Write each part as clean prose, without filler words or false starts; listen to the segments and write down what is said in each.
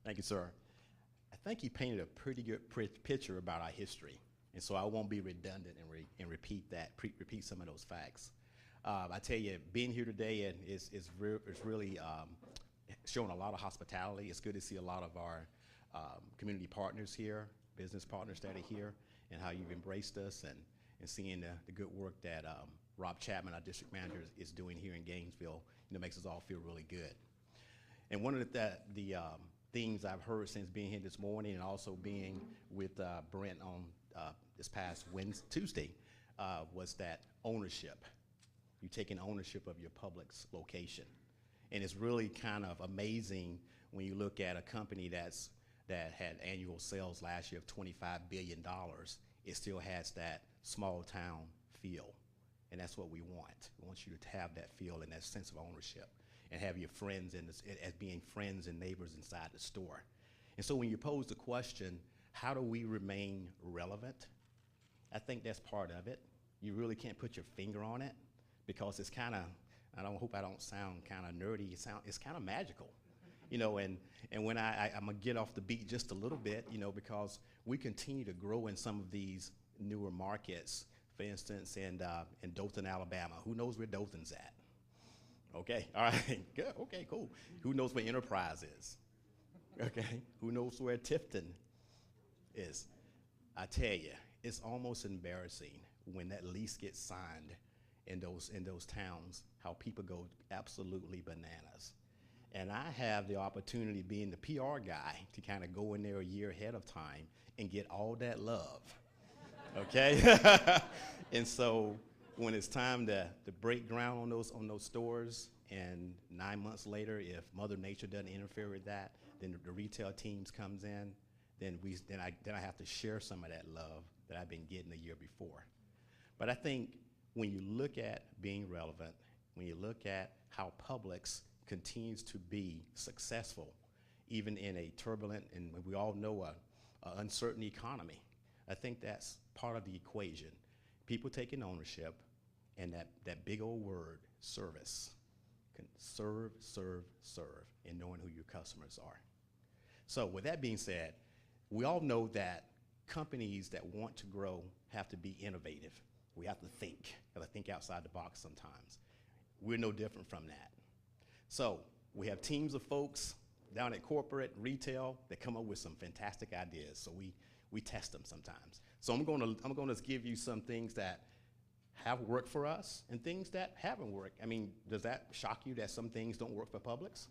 Thank you, sir. I think you painted a pretty good picture about our history, and so I won't be redundant and repeat some of those facts. I tell you, being here today is really showing a lot of hospitality. It's good to see a lot of our community partners here, business partners that are here, and how you've embraced us and seeing the good work that Rob Chapman, our district manager, is doing here in Gainesville. Makes us all feel really good. And one of the things I've heard since being here this morning and also being with Brent on this past Tuesday was that ownership. You taking ownership of your Publix location. And it's really kind of amazing when you look at a company that had annual sales last year of $25 billion. It still has that small town feel. And that's what we want. We want you to have that feel and that sense of ownership and have your friends as being friends and neighbors inside the store. And so when you pose the question, how do we remain relevant? I think that's part of it. You really can't put your finger on it because it's kind of, hope I don't sound kind of nerdy, it's kind of magical. And when I'm gonna get off the beat just a little bit, because we continue to grow in some of these newer markets. For instance, in Dothan, Alabama. Who knows where Dothan's at? Okay, all right, good, okay, cool. Who knows where Enterprise is? Okay, who knows where Tifton is? I tell you, it's almost embarrassing when that lease gets signed in those towns, how people go absolutely bananas. And I have the opportunity, being the PR guy, to kind of go in there a year ahead of time and get all that love. Okay, and so when it's time to break ground on those stores, and 9 months later, if Mother Nature doesn't interfere with that, then the retail teams comes in, then I have to share some of that love that I've been getting the year before. But I think when you look at being relevant, when you look at how Publix continues to be successful, even in a turbulent and we all know a uncertain economy, I think that's part of the equation. People taking ownership and that big old word, service. Serve, serve, serve, and knowing who your customers are. So with that being said, we all know that companies that want to grow have to be innovative. We have to think outside the box sometimes. We're no different from that. So we have teams of folks down at corporate, retail, that come up with some fantastic ideas. So we test them sometimes. So I'm going to give you some things that have worked for us and things that haven't worked. I mean, does that shock you that some things don't work for Publix?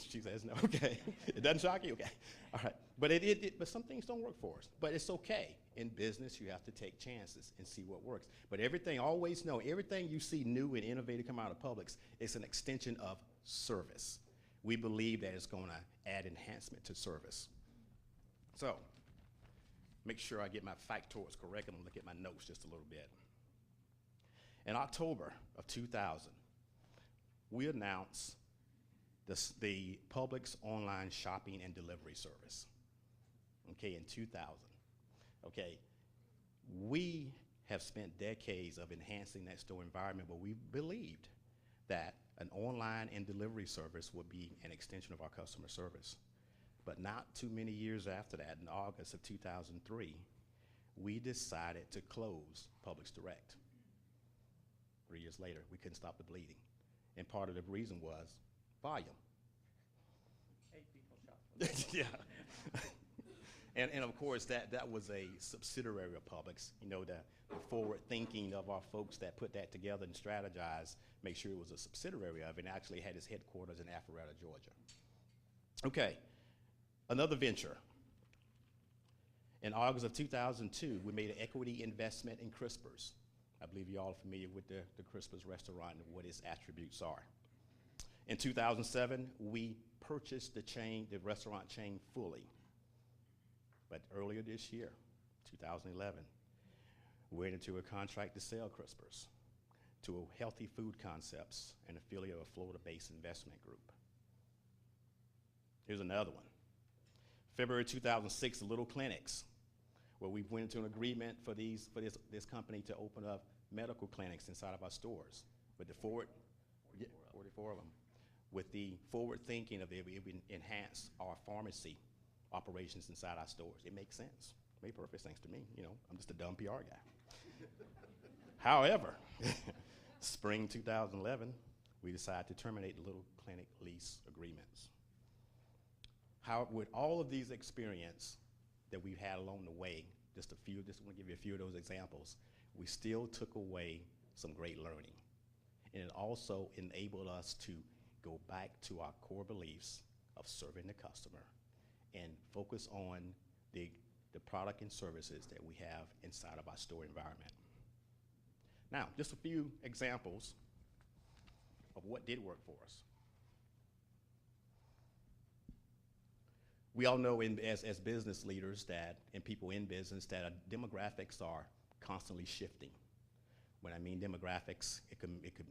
She says no. Okay, it doesn't shock you. Okay, all right. But but some things don't work for us. But it's okay. In business, you have to take chances and see what works. But always know, everything you see new and innovative come out of Publix is an extension of service. We believe that it's going to add enhancement to service. So, make sure I get my factoids correct. I'm going to look at my notes just a little bit. In October of 2000, we announced the Publix online shopping and delivery service. Okay, in 2000. Okay, we have spent decades of enhancing that store environment, but we believed that an online and delivery service would be an extension of our customer service. But not too many years after that, in August of 2003, we decided to close Publix Direct. 3 years later, we couldn't stop the bleeding. And part of the reason was volume. 8 people shop. Yeah. And of course, that was a subsidiary of Publix. The forward thinking of our folks that put that together and strategized, make sure it was a subsidiary of it, and actually had its headquarters in Alpharetta, Georgia. Okay. Another venture. In August of 2002, we made an equity investment in Crispers. I believe you all are familiar with the Crispers restaurant and what its attributes are. In 2007, we purchased the restaurant chain fully. But earlier this year, 2011, we went into a contract to sell Crispers to Healthy Food Concepts, an affiliate of a Florida-based investment group. Here's another one. February 2006, the Little Clinics, where we went into an agreement for this company to open up medical clinics inside of our stores. With the 44 of them. with the forward thinking of it, we enhance our pharmacy operations inside our stores. It makes sense. It made perfect sense to me. You know, I'm just a dumb PR guy. However, spring 2011, we decided to terminate the little clinic lease agreements. How, with all of these experience that we've had along the way, just want to give you a few of those examples, we still took away some great learning. And it also enabled us to go back to our core beliefs of serving the customer and focus on the product and services that we have inside of our store environment. Now, just a few examples of what did work for us. We all know as business leaders and people in business that demographics are constantly shifting. When I mean demographics, it could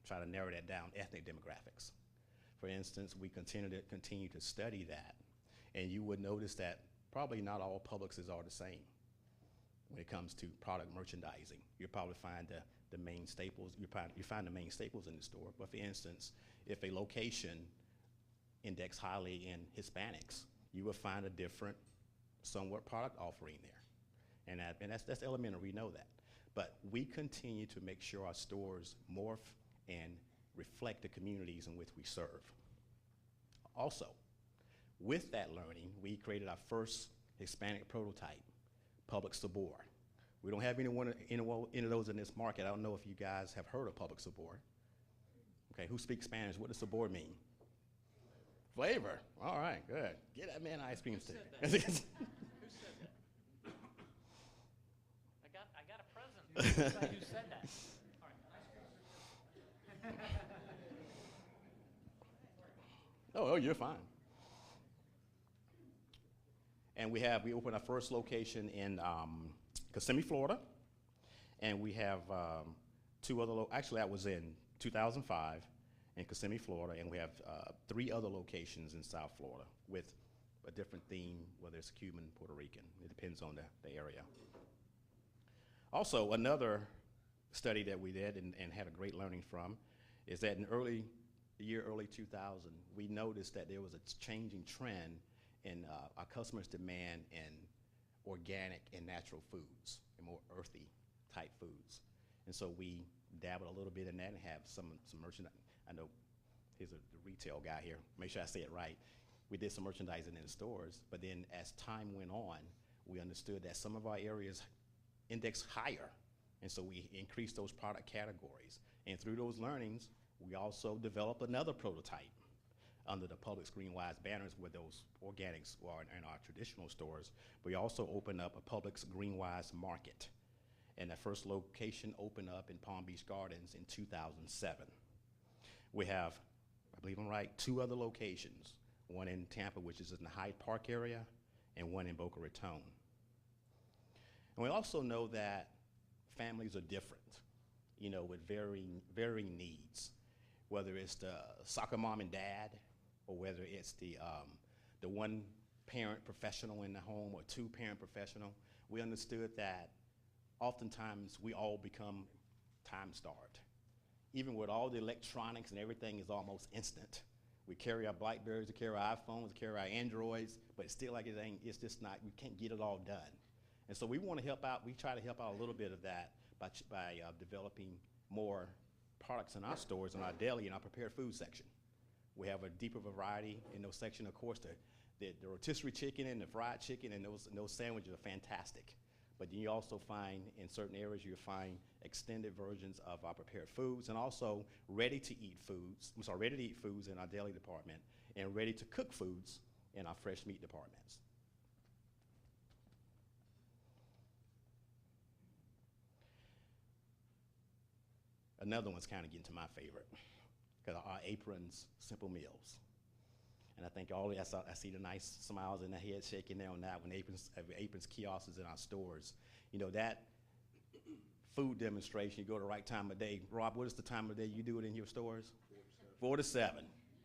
try to narrow that down, ethnic demographics. For instance, we continue to study that, and you would notice that probably not all Publixes are the same when it comes to product merchandising. You'll probably find the main staples, you find the main staples in the store, but for instance, if a location indexed highly in Hispanics, you will find a different, somewhat product offering there. And that's elementary, we know that. But we continue to make sure our stores morph and reflect the communities in which we serve. Also, with that learning, we created our first Hispanic prototype, Publix Sabor. We don't have any of those in this market. I don't know if you guys have heard of Publix Sabor. Okay, who speaks Spanish? What does Sabor mean? Flavor. All right, good. Get that man ice cream stick. Who said that? I got a present. Who said that? All right. Oh, you're fine. And we opened our first location in Kissimmee, Florida, and we have two other. Actually, that was in 2005 in Kissimmee, Florida, and we have 3 other locations in South Florida with a different theme, whether it's Cuban, Puerto Rican. It depends on the area. Also, another study that we did and had a great learning from is that in early 2000, we noticed that there was a changing trend in our customers' demand in organic and natural foods and more earthy type foods. And so we dabbled a little bit in that and have some merchandise. I know here's the retail guy here. Make sure I say it right. We did some merchandising in the stores, but then as time went on, we understood that some of our areas indexed higher. And so we increased those product categories. And through those learnings, we also developed another prototype under the Publix GreenWise banners where those organics are in our traditional stores. We also opened up a Publix GreenWise Market. And the first location opened up in Palm Beach Gardens in 2007. We have, I believe I'm right, 2 other locations, one in Tampa, which is in the Hyde Park area, and one in Boca Raton. And we also know that families are different, you know, with varying needs, whether it's the soccer mom and dad, or whether it's the one parent professional in the home or 2 parent professional. We understood that oftentimes we all become time-starved. Even with all the electronics and everything is almost instant. We carry our Blackberries, we carry our iPhones, we carry our Androids, but it's still like it's just not, we can't get it all done. And so we want to help out, we try to help out a little bit of that by developing more products in our stores, in our deli, in our prepared food section. We have a deeper variety in those sections. Of course, the rotisserie chicken and the fried chicken and those sandwiches are fantastic. But then you also find, in certain areas, you'll find extended versions of our prepared foods and also ready-to-eat foods in our deli department and ready-to-cook foods in our fresh meat departments. Another one's kind of getting to my favorite, because our aprons, simple meals. And I think I see the nice smiles and the head shaking there on that when aprons kiosks in our stores. You know, that food demonstration, you go to the right time of day. Rob, what is the time of day you do it in your stores? 4 to 7.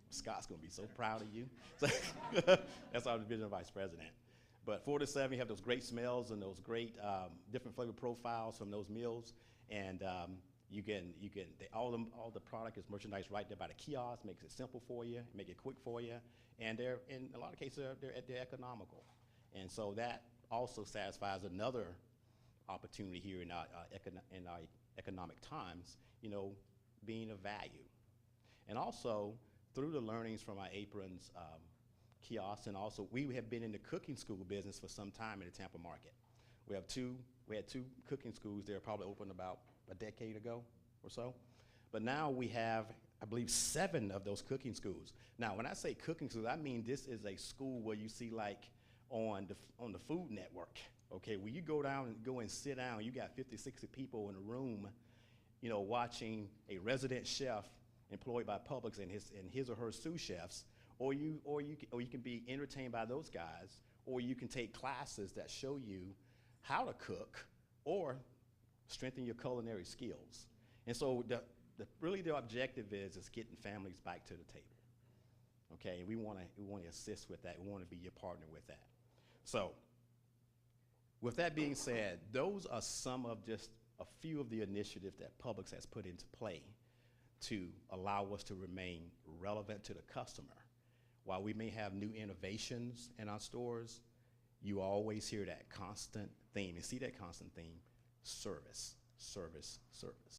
Scott's gonna be so proud of you. That's our division vice president. But 4 to 7, you have those great smells and those great different flavor profiles from those meals. And All the product is merchandised right there by the kiosk, makes it simple for you, make it quick for you, and they're in a lot of cases they're economical, and so that also satisfies another opportunity here in our economic times, being of value. And also, through the learnings from our aprons kiosks, and also we have been in the cooking school business for some time in the Tampa market. We had two cooking schools there, probably opened about a decade ago or so. But now we have, I believe, 7 of those cooking schools. Now, when I say cooking schools, I mean this is a school where you see like on the Food Network, okay, where you go and sit down, you got 50, 60 people in a room, watching a resident chef employed by Publix and his or her sous chefs, or you can be entertained by those guys, or you can take classes that show you how to cook or strengthen your culinary skills. And so really the objective is getting families back to the table. Okay, and we want to assist with that. We want to be your partner with that. So, with that being said, those are some of just a few of the initiatives that Publix has put into play to allow us to remain relevant to the customer. While we may have new innovations in our stores, you always hear that constant theme, and see that constant theme: service, service, service.